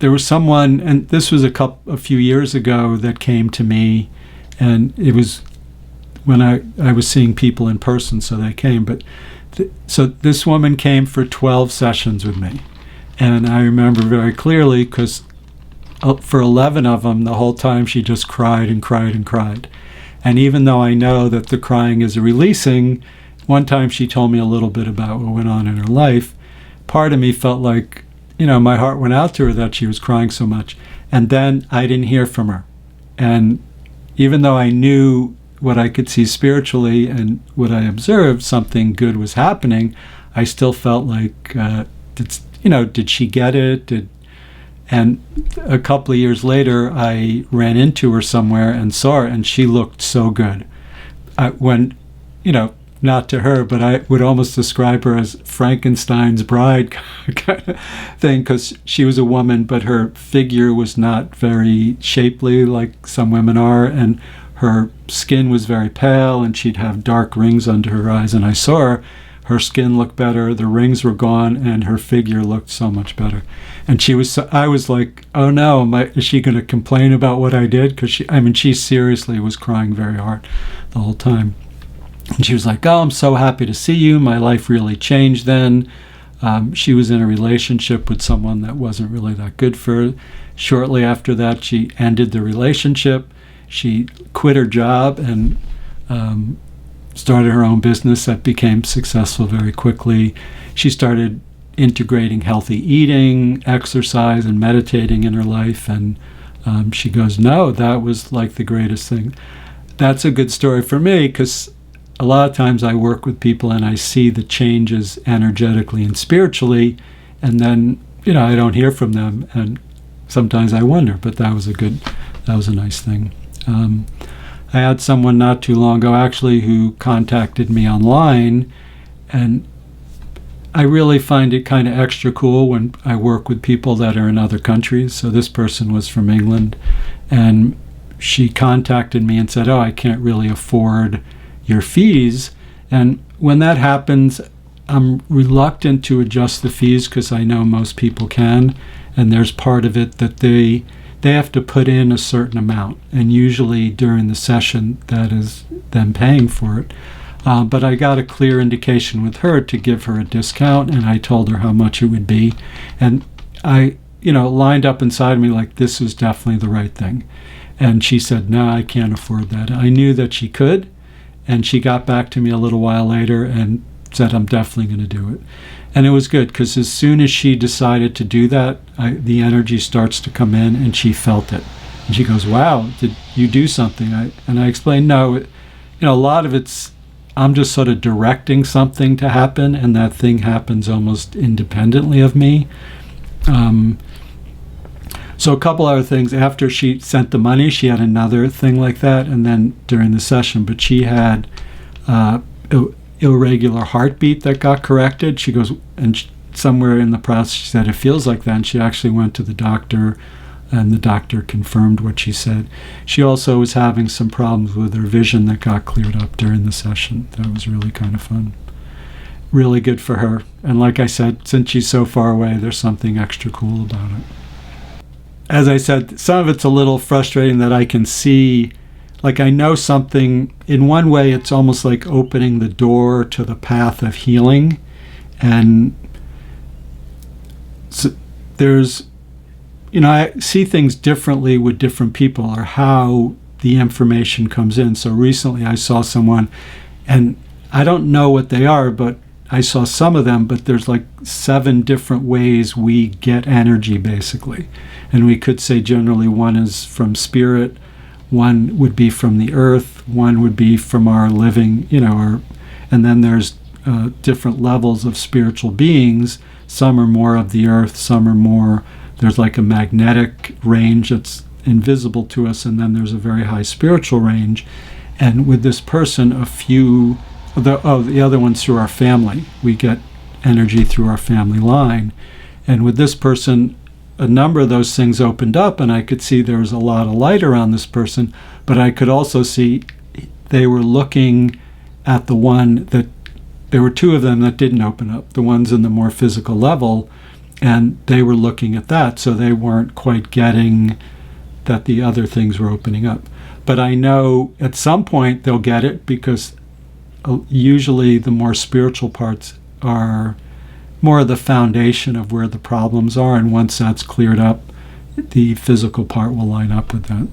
there was someone, and this was a few years ago, that came to me, and it was when I was seeing people in person, so they came. But so this woman came for 12 sessions with me, and I remember very clearly because for 11 of them, the whole time she just cried and cried and cried. And even though I know that the crying is releasing, one time she told me a little bit about what went on in her life. Part of me felt like, my heart went out to her that she was crying so much. And then I didn't hear from her. And even though I knew what I could see spiritually and what I observed, something good was happening, I still felt like, did she get it? And a couple of years later, I ran into her somewhere and saw her, and she looked so good. Not to her, but I would almost describe her as Frankenstein's bride kind of thing, because she was a woman, but her figure was not very shapely like some women are, and her skin was very pale, and she'd have dark rings under her eyes. And I saw her skin looked better, the rings were gone, and her figure looked so much better. And I was like, oh no, is she going to complain about what I did? Because she seriously was crying very hard the whole time. And she was like, oh, I'm so happy to see you. My life really changed then. She was in a relationship with someone that wasn't really that good for her. Shortly after that, she ended the relationship. She quit her job and started her own business that became successful very quickly. She started integrating healthy eating, exercise, and meditating in her life. And she goes, no, that was like the greatest thing. That's a good story for me, because a lot of times I work with people and I see the changes energetically and spiritually, and then, I don't hear from them, and sometimes I wonder, but that was a nice thing. I had someone not too long ago actually who contacted me online, and I really find it kind of extra cool when I work with people that are in other countries. So this person was from England, and she contacted me and said, oh, I can't really afford your fees. And when that happens, I'm reluctant to adjust the fees because I know most people can, and there's part of it that they have to put in a certain amount, and usually during the session that is them paying for it. But I got a clear indication with her to give her a discount, and I told her how much it would be, and I lined up inside me like this was definitely the right thing. And she said, no, I can't afford that. I knew that she could, and she got back to me a little while later and said, I'm definitely going to do it. And it was good, because as soon as she decided to do that, the energy starts to come in, and she felt it. And she goes, wow, did you do something? And I explained, no, a lot of it's, I'm just sort of directing something to happen, and that thing happens almost independently of me. So a couple other things. After she sent the money, she had another thing like that, and then during the session, but she had irregular heartbeat that got corrected. She goes, and somewhere in the process she said it feels like that, and she actually went to the doctor, and the doctor confirmed what she said. She also was having some problems with her vision that got cleared up during the session. That was really kind of fun. Really good for her. And like I said, since she's so far away, there's something extra cool about it. As I said, some of it's a little frustrating that I can see, like I know something. In one way, it's almost like opening the door to the path of healing. And so there's, I see things differently with different people, or how the information comes in. So recently I saw someone, and I don't know what they are, but I saw some of them, but there's like 7 different ways we get energy, basically. And we could say generally one is from spirit, one would be from the earth, one would be from our living, and then there's different levels of spiritual beings. Some are more of the earth, some are more, there's like a magnetic range that's invisible to us, and then there's a very high spiritual range. And with this person, the other one's through our family. We get energy through our family line. And with this person, a number of those things opened up, and I could see there was a lot of light around this person, but I could also see they were looking at the one that, there were 2 of them that didn't open up, the ones in the more physical level, And they were looking at that, so they weren't quite getting that the other things were opening up. But I know at some point they'll get it, because usually the more spiritual parts are more of the foundation of where the problems are, and once that's cleared up, the physical part will line up with that.